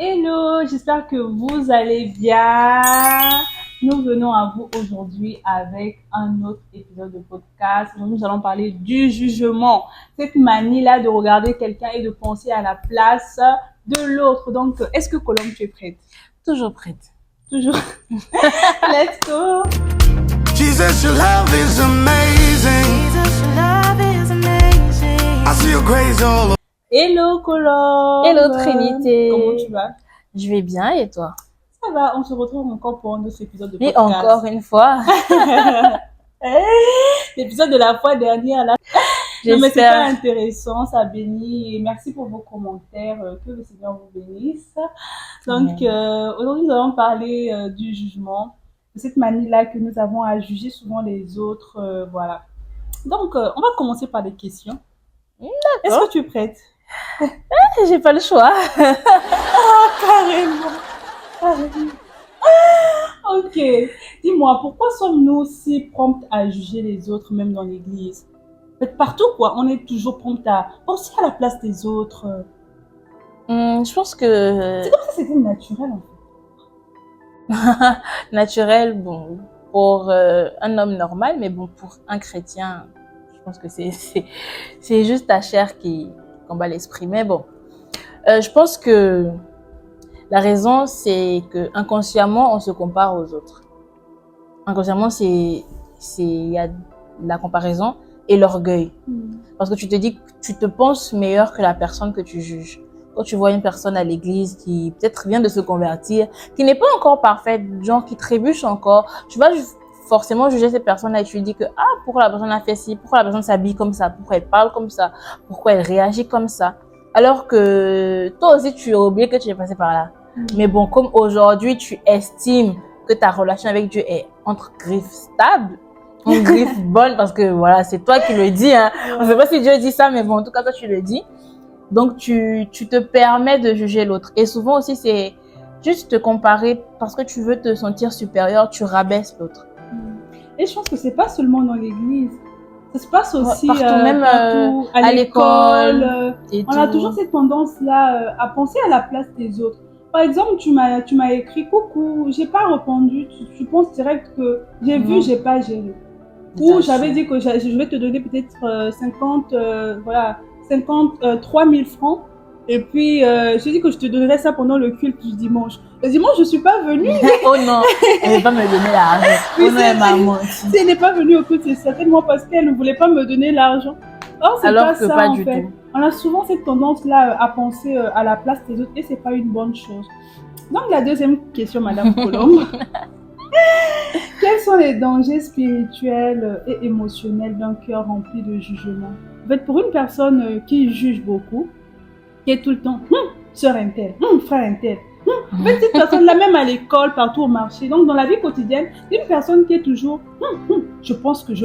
Hello, j'espère que vous allez bien. Nous venons à vous aujourd'hui avec un autre épisode de podcast. Aujourd'hui, nous allons parler du jugement. Cette manie-là de regarder quelqu'un et de penser à la place de l'autre. Donc, est-ce que Colombe, tu es prête? Toujours prête. Toujours. Let's go. Jesus, your love is amazing. Jesus, your love is amazing. I see your grace all over. Hello, Colombe. Hello, Trinité. Comment tu vas? Je vais bien et toi? Ça va, on se retrouve encore pour un autre épisode de Et podcast. encore une fois. L'épisode de la fois dernière, là. Non, mais c'était J'espère. intéressant, ça bénit. Et merci pour vos commentaires. Que le Seigneur vous bénisse. Donc, aujourd'hui, nous allons parler du jugement, de cette manie-là que nous avons à juger souvent les autres. Voilà. Donc, on va commencer par des questions. Est-ce que tu es prête? J'ai pas le choix. Carrément. Carrément. Ok. Dis-moi, pourquoi sommes-nous si promptes à juger les autres, même dans l'église? En fait, partout, quoi. On est toujours promptes à penser à la place des autres. Je pense que C'est comme ça, c'était naturel, en fait. naturel, bon, pour un homme normal, mais bon, pour un chrétien, je pense que c'est juste ta chair qui combat l'esprit. Mais bon, je pense que la raison, c'est que inconsciemment, on se compare aux autres. Inconsciemment, il y a la comparaison et l'orgueil. Parce que tu te dis que tu te penses meilleur que la personne que tu juges. Quand tu vois une personne à l'église qui peut-être vient de se convertir, qui n'est pas encore parfaite, genre qui trébuche encore, tu vas forcément juger cette personne-là et tu lui dis que pourquoi la personne a fait ci, pourquoi la personne s'habille comme ça, pourquoi elle parle comme ça, pourquoi elle réagit comme ça. Alors que toi aussi, tu as oublié que tu es passé par là. Mais bon, comme aujourd'hui, tu estimes que ta relation avec Dieu est entre griffes stables, une griffe bonne, parce que voilà, c'est toi qui le dis, hein. On ne sait pas si Dieu dit ça, mais bon, en tout cas, toi, tu le dis. Donc, tu te permets de juger l'autre. Et souvent aussi, c'est juste te comparer parce que tu veux te sentir supérieur, tu rabaisses l'autre. Et je pense que c'est pas seulement dans l'église. Ça se passe aussi Partout, même partout, à l'école. l'école et On a tout. toujours cette tendance-là à penser à la place des autres. Par exemple, tu m'as écrit coucou, j'ai pas répondu. Tu penses direct que j'ai vu, j'ai pas géré. Ou j'avais dit que je vais te donner peut-être 53 000 francs. Et puis, j'ai dit que je te donnerais ça pendant le culte du dimanche. Le dimanche, je suis pas venue. Oh non, elle veut pas me donner l'argent. Oui, Oh non, elle m'a menti. Si elle n'est pas venue au culte, c'est certainement parce qu'elle ne voulait pas me donner l'argent. Or, c'est Alors pas que ça, pas en du fait. tout. On a souvent cette tendance-là à penser à la place des autres et c'est pas une bonne chose. Donc, la deuxième question, Madame Colombe. Quels sont les dangers spirituels et émotionnels d'un cœur rempli de jugement? En fait, pour une personne qui juge beaucoup, qui est tout le temps sœur intel, frère intel, en fait, cette personne-là, même à l'école, partout au marché, donc dans la vie quotidienne, c'est une personne qui est toujours je pense que. En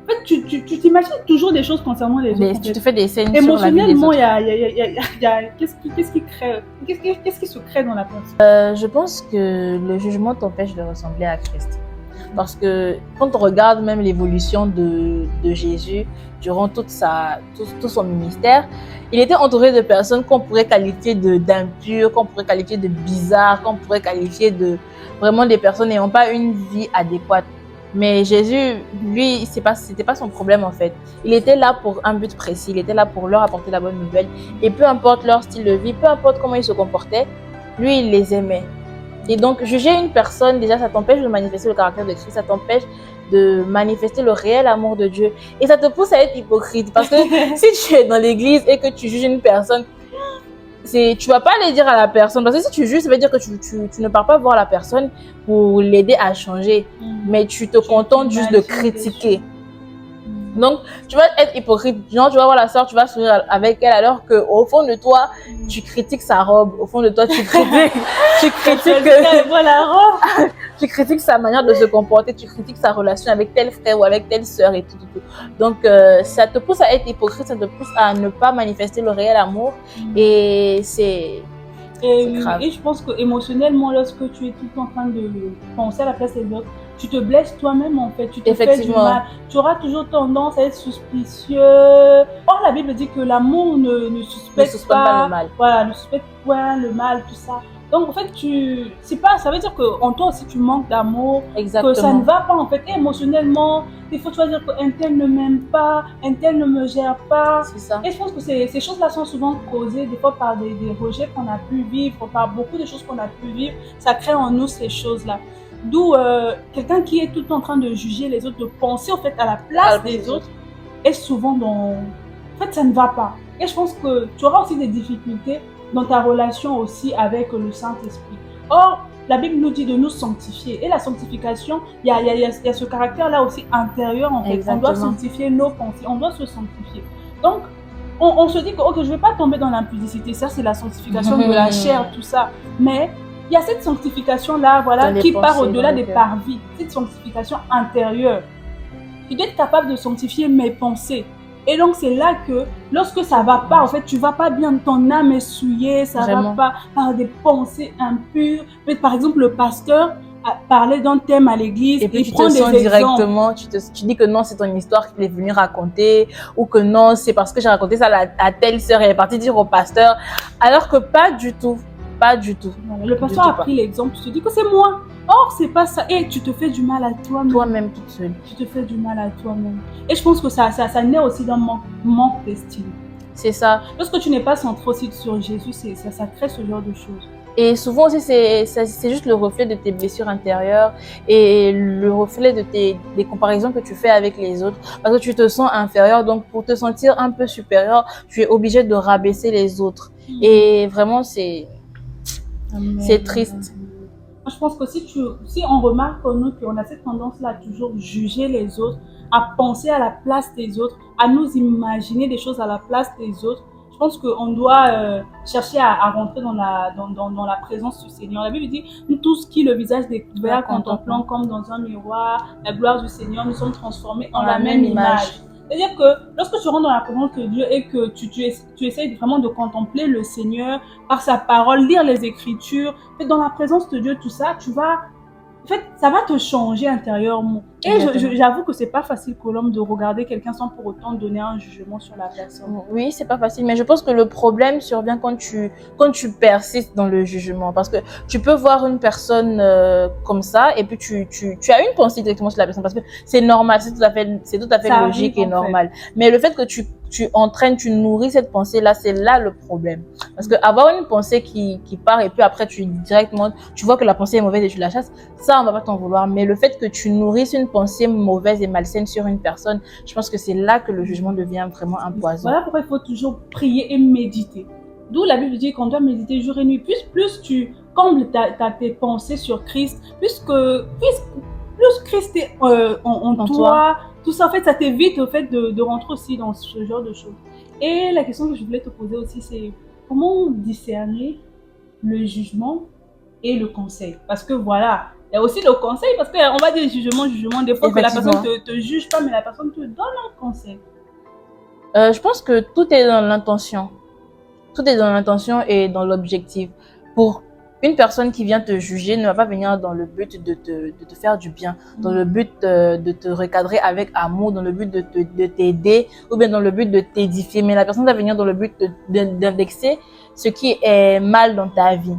fait, tu t'imagines toujours des choses concernant les autres. Tu te fais des scènes sur la vie des Émotionnellement, autres. il y a qu'est-ce qui se crée dans la personne? Je pense que le jugement t'empêche de ressembler à Christ. Parce que quand on regarde même l'évolution de Jésus durant tout son ministère, il était entouré de personnes qu'on pourrait qualifier d'impures, qu'on pourrait qualifier de bizarres, qu'on pourrait qualifier de vraiment des personnes n'ayant pas une vie adéquate. Mais Jésus, lui, c'était pas son problème en fait. Il était là pour un but précis, il était là pour leur apporter la bonne nouvelle. Et peu importe leur style de vie, peu importe comment ils se comportaient, lui, il les aimait. Et donc, juger une personne, déjà, ça t'empêche de manifester le caractère de Christ, ça t'empêche de manifester le réel amour de Dieu. Et ça te pousse à être hypocrite. Parce que si tu es dans l'église et que tu juges une personne, tu vas pas aller dire à la personne. Parce que si tu juges, ça veut dire que tu ne pars pas voir la personne pour l'aider à changer. Mais tu te contentes juste de critiquer. Donc, tu vas être hypocrite. Genre, tu vas voir la sœur, tu vas sourire avec elle, alors qu'au fond de toi, tu critiques sa robe. Au fond de toi, tu critiques sa manière de se comporter, tu critiques sa relation avec tel frère ou avec telle sœur et tout. Donc, ça te pousse à être hypocrite, ça te pousse à ne pas manifester le réel amour. Et c'est grave. Et je pense que émotionnellement, lorsque tu es tout le temps en train de penser à la place des autres, tu te blesses toi-même en fait, tu te fais du Effectivement. mal. Tu auras toujours tendance à être suspicieux. Or, la Bible dit que l'amour ne suspecte suspecte pas le mal. Voilà, ne suspecte point le mal, tout ça. Donc, en fait, ça veut dire qu'en toi aussi, tu manques d'amour, Exactement. que ça ne va pas, en fait, émotionnellement. Des fois, tu vas dire qu'un tel ne m'aime pas, un tel ne me gère pas. C'est ça. Et je pense que ces choses-là sont souvent causées, des fois, par des rejets qu'on a pu vivre, par beaucoup de choses qu'on a pu vivre. Ça crée en nous ces choses-là. D'où quelqu'un qui est tout le temps en train de juger les autres, de penser, en fait, à la place des autres, est souvent dans... En fait, ça ne va pas. Et je pense que tu auras aussi des difficultés dans ta relation aussi avec le Saint-Esprit. Or, la Bible nous dit de nous sanctifier. Et la sanctification, il y a ce caractère-là aussi intérieur, en fait. Exactement. On doit sanctifier nos pensées, on doit se sanctifier. Donc, on se dit que okay, je ne vais pas tomber dans l'impudicité. Ça, c'est la sanctification de la chair, tout ça. Mais il y a cette sanctification-là, voilà, qui part au-delà des parvis. Cette sanctification intérieure. Tu dois être capable de sanctifier mes pensées. Et donc, c'est là que, lorsque ça ne va pas, en fait, tu ne vas pas bien, ton âme est souillée, ça ne va pas par des pensées impures. Mais, par exemple, le pasteur a parlé d'un thème à l'église, et puis il tu prend te des sens exemples. directement, tu dis que non, c'est ton histoire qu'il est venu raconter, ou que non, c'est parce que j'ai raconté ça à telle sœur, elle est partie dire au pasteur, alors que pas du tout. Pas du tout. Le pasteur a pris l'exemple, tu te dis que c'est moi. Or, c'est pas ça. Et tu te fais du mal à toi-même. Toi-même toute seule. Tu te fais du mal à toi-même. Et je pense que ça naît aussi d'un manque d'estime. C'est ça. Lorsque tu n'es pas centré aussi sur Jésus, ça crée ce genre de choses. Et souvent aussi, c'est juste le reflet de tes blessures intérieures et le reflet des comparaisons que tu fais avec les autres. Parce que tu te sens inférieur, donc pour te sentir un peu supérieur, tu es obligé de rabaisser les autres. Et vraiment, c'est triste. Je pense que si on remarque en nous qu'on a cette tendance-là à toujours juger les autres, à penser à la place des autres, à nous imaginer des choses à la place des autres, je pense qu'on doit chercher à rentrer dans la présence du Seigneur. La Bible dit, nous tous qui le visage découvert, contemplant comme dans un miroir la gloire du Seigneur, nous sommes transformés en la même image. C'est-à-dire que lorsque tu rentres dans la présence de Dieu et que tu essayes vraiment de contempler le Seigneur par sa parole, lire les Écritures, dans la présence de Dieu, tout ça, en fait, ça va te changer intérieurement. Et j'avoue que c'est pas facile, Colombe, de regarder quelqu'un sans pour autant donner un jugement sur la personne. Oui, c'est pas facile, mais je pense que le problème survient quand tu persistes dans le jugement. Parce que tu peux voir une personne comme ça, et puis tu as une pensée directement sur la personne, parce que c'est normal, c'est tout à fait Ça logique arrive, et normal. Mais le fait que tu nourris cette pensée-là, c'est là le problème. Parce que avoir une pensée qui part, et puis après tu vois que la pensée est mauvaise et tu la chasses, ça on va pas t'en vouloir. Mais le fait que tu nourrisses une pensée mauvaise et malsaine sur une personne, je pense que c'est là que le jugement devient vraiment un poison. Voilà pourquoi il faut toujours prier et méditer. D'où la Bible dit qu'on doit méditer jour et nuit. Plus tu combles tes pensées sur Christ, plus Christ est en toi, tout ça, en fait, ça t'évite au fait de rentrer aussi dans ce genre de choses. Et la question que je voulais te poser aussi, c'est comment discerner le jugement et le conseil? Parce que voilà, il y a aussi le conseil, parce qu'on va dire jugement, des fois que la personne te juge pas, mais la personne te donne un conseil. Je pense que tout est dans l'intention. Tout est dans l'intention et dans l'objectif. Pour une personne qui vient te juger ne va pas venir dans le but de te faire du bien, dans le but de te recadrer avec amour, dans le but de t'aider ou bien dans le but de t'édifier. Mais la personne va venir dans le but d'indexer ce qui est mal dans ta vie.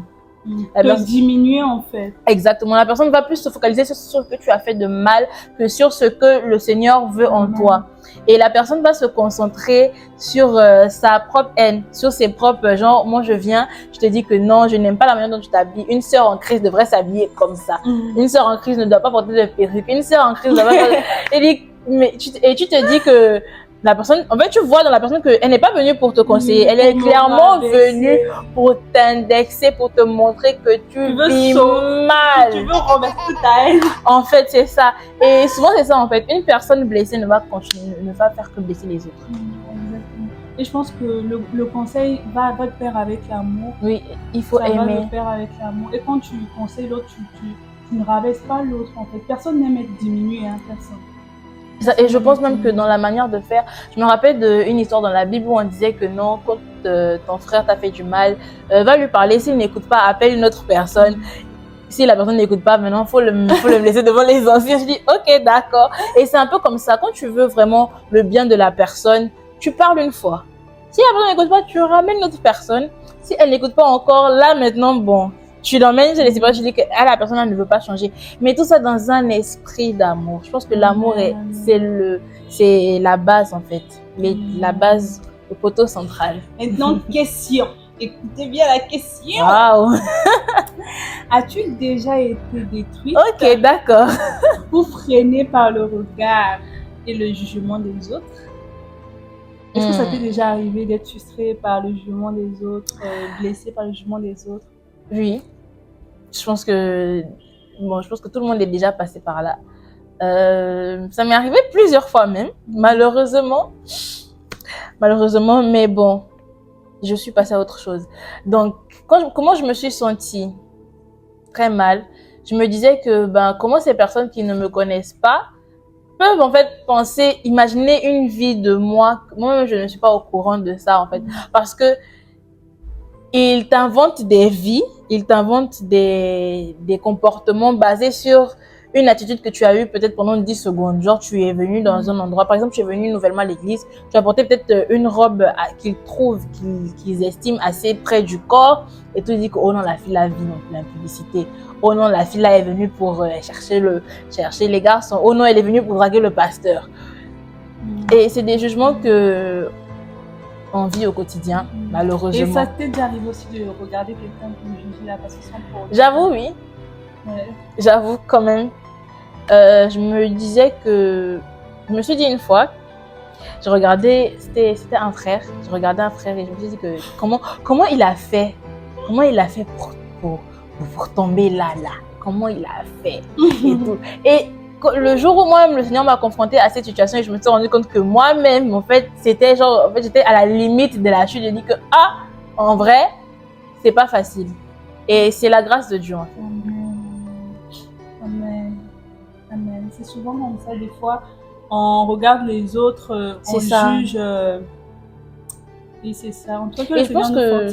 Diminuer en fait. Exactement. La personne va plus se focaliser sur ce que tu as fait de mal que sur ce que le Seigneur veut en toi. Et la personne va se concentrer sur sa propre haine, sur ses propres genre, moi je te dis que non, je n'aime pas la manière dont tu t'habilles. Une sœur en Christ devrait s'habiller comme ça. Une sœur en Christ ne doit pas porter de perruque. Une sœur en Christ ne doit pas porter... Et tu te dis que la personne, en fait, tu vois dans la personne qu'elle n'est pas venue pour te conseiller. Elle est clairement venue pour t'indexer, pour te montrer que tu vis mal. Tu veux renverser ta haine. En fait, c'est ça. Et souvent, c'est ça, en fait. Une personne blessée ne va faire que blesser les autres. Exactement. Et je pense que le conseil va de pair avec l'amour. Oui, il faut aimer. Ça va de pair avec l'amour. Et quand tu conseilles l'autre, tu ne rabaisses pas l'autre, en fait. Personne n'aime être diminué, hein, personne. Et je pense même que dans la manière de faire, je me rappelle d'une histoire dans la Bible où on disait que non, quand ton frère t'a fait du mal, va lui parler, s'il n'écoute pas, appelle une autre personne. si la personne n'écoute pas, maintenant, faut le laisser devant les anciens. Je dis, ok, d'accord. Et c'est un peu comme ça. Quand tu veux vraiment le bien de la personne, tu parles une fois. Si la personne n'écoute pas, tu ramènes l'autre personne. Si elle n'écoute pas encore, là, maintenant, bon, tu l'emmènes chez les séparés, tu dis que la personne elle ne veut pas changer. Mais tout ça dans un esprit d'amour. Je pense que l'amour, c'est la base, en fait. La base, le poteau central. Maintenant, question. Écoutez bien la question. Waouh! As-tu déjà été détruite Ok, d'accord. ou freinée par le regard et le jugement des autres? Est-ce que ça t'est déjà arrivé d'être frustrée par le jugement des autres, blessée par le jugement des autres? Oui. Je pense que tout le monde est déjà passé par là. Ça m'est arrivé plusieurs fois même, malheureusement, mais bon, je suis passée à autre chose. Donc, comment je me suis sentie? Très mal. Je me disais que, comment ces personnes qui ne me connaissent pas peuvent en fait imaginer une vie de moi. Moi-même, je ne suis pas au courant de ça en fait, parce que ils t'inventent des vies, ils t'inventent des comportements basés sur une attitude que tu as eue peut-être pendant 10 secondes. Genre, tu es venu dans un endroit, par exemple, tu es venu nouvellement à l'église, tu as porté peut-être une robe qu'ils trouvent, qu'ils estiment assez près du corps, et tu dis que, oh non, la fille la vie, non, l'impudicité. Oh non, la fille là est venue pour chercher les garçons. Oh non, elle est venue pour draguer le pasteur. Et c'est des jugements que on vit au quotidien, malheureusement. Et ça t'est déjà arrivé aussi de regarder quelqu'un comme juger la personne pour... J'avoue, oui. Ouais. J'avoue quand même. Je me suis dit une fois, je regardais, c'était un frère, je regardais un frère et je me suis dit que comment il a fait pour tomber là, comment il a fait et tout. Et le jour où moi-même, le Seigneur m'a confrontée à cette situation et je me suis rendu compte que moi-même, en fait, j'étais à la limite de la chute. Je dis que, en vrai, c'est pas facile. Et c'est la grâce de Dieu, en fait. Amen. Amen. C'est souvent comme ça, des fois, on regarde les autres, on juge. Oui, c'est ça. En tout cas, et je pense que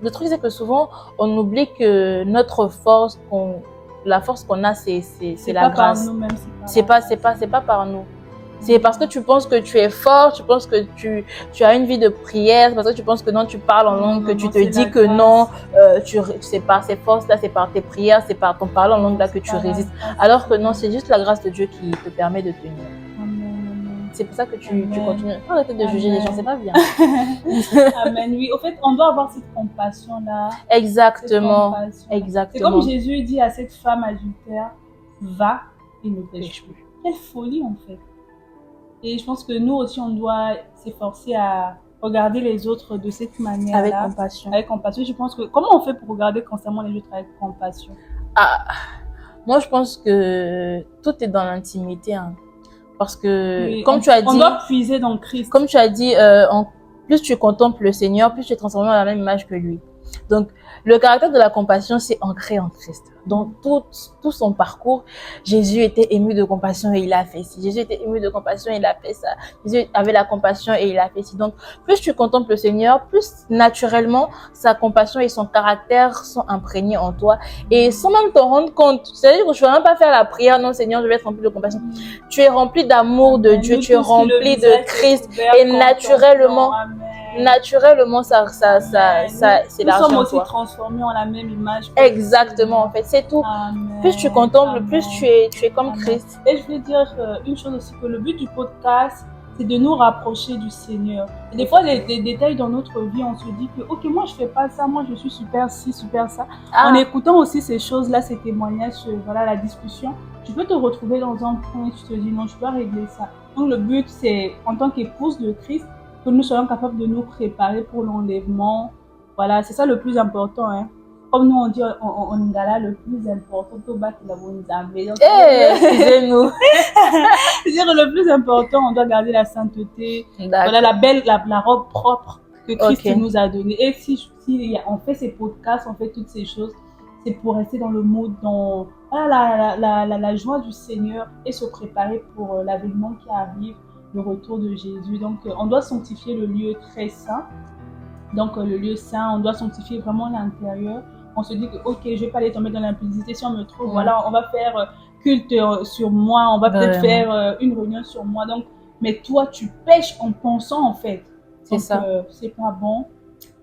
le truc, c'est que souvent, on oublie que la force qu'on a, c'est la grâce. C'est pas par nous. C'est parce que tu penses que tu es fort, tu penses que tu as une vie de prière, parce que tu penses que non, tu parles en langue, que tu te dis que non, c'est par ces forces-là, c'est par tes prières, c'est par ton parler en langue-là que tu résistes. Alors que non, c'est juste la grâce de Dieu qui te permet de tenir. C'est pour ça que tu continues. Arrêtez de juger les gens, c'est pas bien. Amen, oui. Au fait, on doit avoir cette compassion-là. Exactement. C'est comme Jésus dit à cette femme adultère, va et ne pêche plus. Quelle folie, en fait. Et je pense que nous aussi, on doit s'efforcer à regarder les autres de cette manière-là. Avec compassion. Avec compassion. Je pense que, comment on fait pour regarder constamment les autres avec compassion? Moi, je pense que tout est dans l'intimité, hein. Parce que, oui, comme tu as dit... On doit puiser dans Christ. Comme tu as dit, plus tu contemples le Seigneur, plus tu es transformé dans la même image que lui. Donc, le caractère de la compassion, c'est ancré en Christ. Dans tout son parcours, Jésus était ému de compassion et il a fait ci. Jésus était ému de compassion et il a fait ça. Jésus avait la compassion et il a fait ci. Donc, plus tu contemples le Seigneur, plus naturellement, sa compassion et son caractère sont imprégnés en toi. Et sans même t'en rendre compte, c'est-à-dire que tu ne vas même pas faire la prière, non Seigneur, je vais être rempli de compassion. Tu es rempli d'amour de Dieu, tu es rempli de Christ et naturellement... Naturellement, ça c'est l'argent. Nous sommes aussi toi. Transformés en la même image. Exactement, en fait, c'est tout. Amen. Plus tu contemples, plus tu es comme Amen. Christ. Et je veux dire une chose aussi, que le but du podcast, c'est de nous rapprocher du Seigneur. Et des fois, les détails dans notre vie, on se dit que, ok, moi je fais pas ça, moi je suis super ci, super ça. En écoutant aussi ces choses-là, ces témoignages, voilà, la discussion, tu peux te retrouver dans un point et tu te dis non, je dois régler ça. Donc le but, c'est en tant qu'épouse de Christ, que nous soyons capables de nous préparer pour l'enlèvement. Voilà, c'est ça le plus important, hein. Comme nous on dit en Lingala, le plus important, excusez-nous. C'est-à-dire le plus important, on doit garder la sainteté, voilà, la robe propre que Christ nous a donnée. Et si on fait ces podcasts, on fait toutes ces choses, c'est pour rester dans le mood, dans la joie du Seigneur et se préparer pour l'avènement qui arrive, le retour de Jésus. Donc, on doit sanctifier le lieu très saint. Donc, le lieu saint, on doit sanctifier vraiment l'intérieur on se dit que, ok, je vais pas aller tomber dans l'impudicité. Si on me trouve, voilà, on va faire culte sur moi, on va peut-être faire une réunion sur moi. Donc, mais toi, tu pêches en pensant, en fait. C'est ça. C'est pas bon.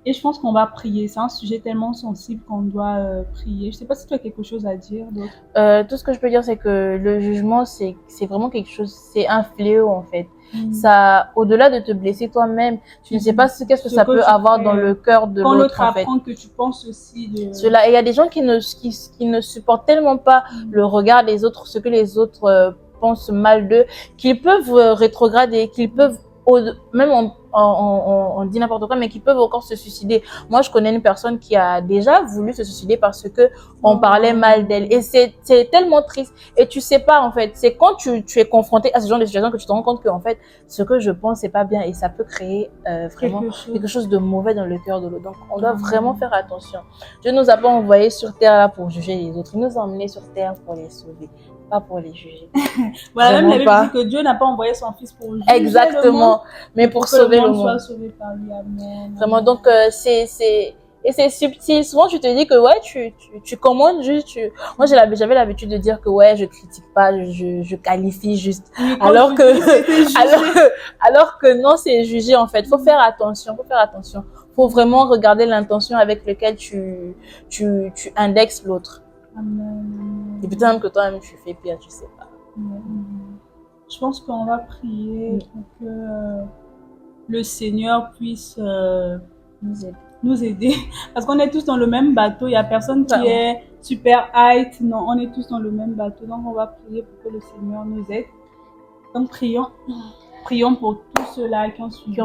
Et je pense qu'on va prier. C'est un sujet tellement sensible qu'on doit prier. Je sais pas si tu as quelque chose à dire d'autre. Tout ce que je peux dire, c'est que le jugement, c'est vraiment quelque chose, c'est un fléau, en fait. Ça, au-delà de te blesser toi-même, tu ne sais pas qu'est-ce que ça peut avoir dans le cœur de quand l'autre, l'autre en fait. apprend que tu penses aussi de Cela, et il y a des gens qui ne supportent tellement pas le regard des autres, ce que les autres pensent mal d'eux, qu'ils peuvent rétrograder, qu'ils peuvent même on dit n'importe quoi, mais qui peuvent encore se suicider. Moi, je connais une personne qui a déjà voulu se suicider parce que on parlait mal d'elle. Et c'est tellement triste. Et tu sais pas, en fait, c'est quand tu es confronté à ce genre de situation que tu te rends compte que, en fait, ce que je pense, c'est pas bien et ça peut créer vraiment quelque chose de mauvais dans le cœur de l'autre. Donc, on doit vraiment faire attention. Dieu nous a pas envoyés sur terre là pour juger les autres. Il nous a emmenés sur terre pour les sauver, pas pour les juger. Voilà, même la Bible dit que Dieu n'a pas envoyé son fils pour juger exactement, le monde, mais pour sauver le monde. Soit sauvé par lui. Amen. Vraiment, donc c'est subtil. Souvent, tu te dis que ouais, tu commandes juste. Moi, j'avais l'habitude de dire que ouais, je critique pas, je qualifie juste. Oui, alors que non, c'est juger en fait. Faut faire attention. Faut vraiment regarder l'intention avec laquelle tu indexes l'autre. Amen. Et peut-être même que toi-même tu fais pire, tu sais pas. Je pense qu'on va prier pour que le Seigneur puisse nous aider. Parce qu'on est tous dans le même bateau. Il n'y a personne qui est super height. Non, on est tous dans le même bateau. Donc, on va prier pour que le Seigneur nous aide. Donc, prions. Prions pour tous ceux-là qui ont suivi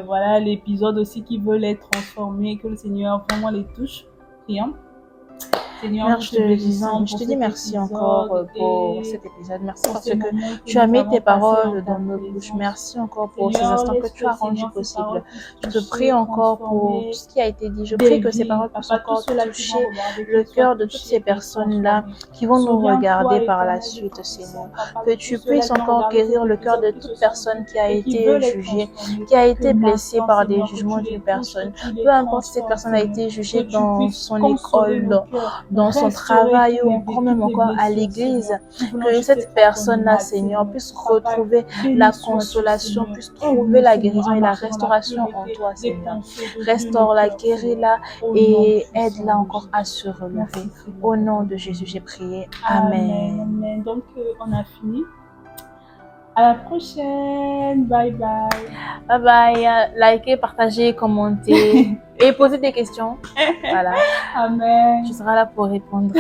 voilà, l'épisode aussi, qui veulent être transformés, que le Seigneur vraiment les touche. Prions. Seigneur, je te dis merci encore pour cet épisode. Merci parce que tu as mis tes paroles dans nos bouches. Merci encore pour ces instants que tu as rendus possibles. Je te prie encore pour tout ce qui a été dit. Je prie que ces paroles puissent encore toucher le cœur de toutes ces personnes-là qui vont nous regarder par la suite, Seigneur. Que tu puisses encore guérir le cœur de toute personne qui a été jugée, qui a été blessée par des jugements d'une personne. Peu importe si cette personne a été jugée dans son école, dans son travail ou encore même encore à l'église, que cette personne-là, Seigneur, puisse retrouver la consolation, puisse trouver la guérison et la restauration en toi, Seigneur. Restaure-la, guéris-la et aide-la encore à se relever. Au nom de Jésus, j'ai prié. Amen. Amen. Donc, on a fini. À la prochaine. Bye bye. Bye bye. Likez, partagez, commentez et posez des questions. Voilà. Amen. Je serai là pour répondre.